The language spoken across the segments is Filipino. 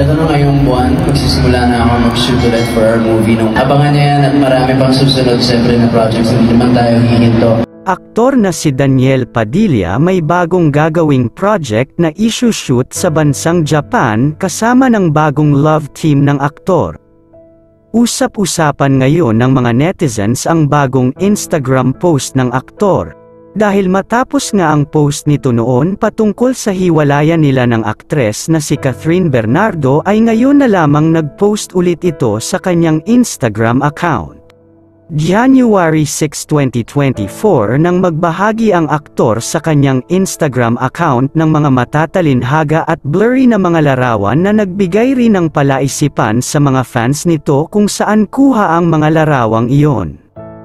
Eto na ngayong buwan, magsisimula na ako mag-shoot ulit for our movie. Abangan niya yan at marami pang susunod siyempre na projects, hindi naman tayo hihinto. Aktor na si Daniel Padilla may bagong gagawing project na issue-shoot sa bansang Japan kasama ng bagong love team ng aktor. Usap-usapan ngayon ng mga netizens ang bagong Instagram post ng aktor. Dahil matapos nga ang post nito noon patungkol sa hiwalayan nila ng aktres na si Catherine Bernardo ay ngayon na lamang nag-post ulit ito sa kanyang Instagram account. January 6, 2024 nang magbahagi ang aktor sa kanyang Instagram account ng mga matatalinhaga at blurry na mga larawan na nagbigay rin ng palaisipan sa mga fans nito kung saan kuha ang mga larawang iyon.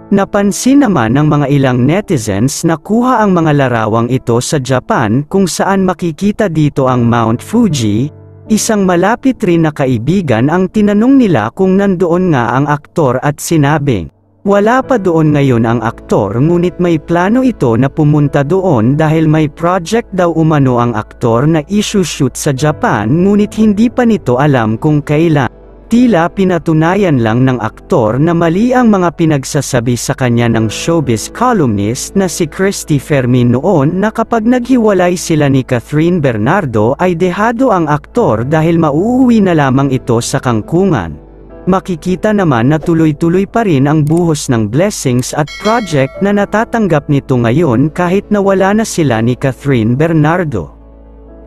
Napansin naman ng mga ilang netizens na kuha ang mga larawang ito sa Japan kung saan makikita dito ang Mount Fuji. Isang malapit rin na kaibigan ang tinanong nila kung nandoon nga ang aktor at sinabing, wala pa doon ngayon ang aktor ngunit may plano ito na pumunta doon dahil may project daw umano ang aktor na issue-shoot sa Japan ngunit hindi pa nito alam kung kailan. Tila pinatunayan lang ng aktor na mali ang mga pinagsasabi sa kanya ng showbiz columnist na si Christy Fermin noon na kapag naghiwalay sila ni Catherine Bernardo ay dehado ang aktor dahil mauuwi na lamang ito sa kangkungan. Makikita naman na tuloy-tuloy pa rin ang buhos ng blessings at project na natatanggap nito ngayon kahit nawala na sila ni Catherine Bernardo.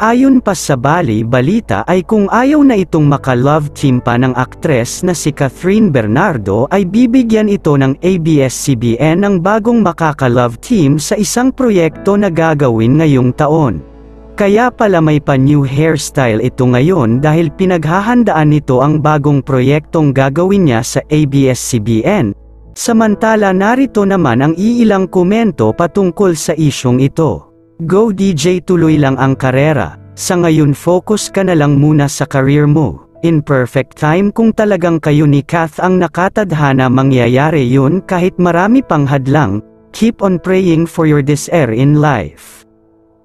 Ayon pa sa balita ay kung ayaw na itong maka-love team pa ng aktres na si Catherine Bernardo ay bibigyan ito ng ABS-CBN ng bagong makaka-love team sa isang proyekto na gagawin ngayong taon. Kaya pala may pa-new hairstyle ito ngayon dahil pinaghahandaan nito ang bagong proyektong gagawin niya sa ABS-CBN. Samantala narito naman ang iilang komento patungkol sa isyong ito. Go DJ, tuloy lang ang karera. Sa ngayon focus ka na lang muna sa career mo. In perfect time kung talagang kayo ni Kath ang nakatadhana mangyayari yun kahit marami pang hadlang. Keep on praying for your desire in life.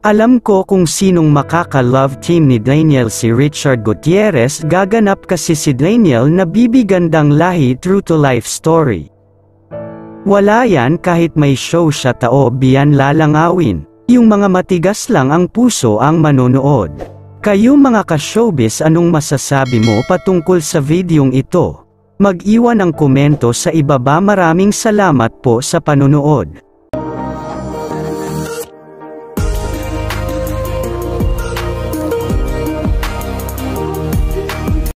Alam ko kung sinong makaka-love team ni Daniel, si Richard Gutierrez. Gaganap kasi si Daniel na bibigandang lahi true to life story. Wala yan kahit may show siya tao biyan lalangawin. Yung mga matigas lang ang puso ang manonood. Kayo mga ka-showbiz, anong masasabi mo patungkol sa videong ito? Mag-iwan ng komento sa ibaba. Maraming salamat po sa panonood.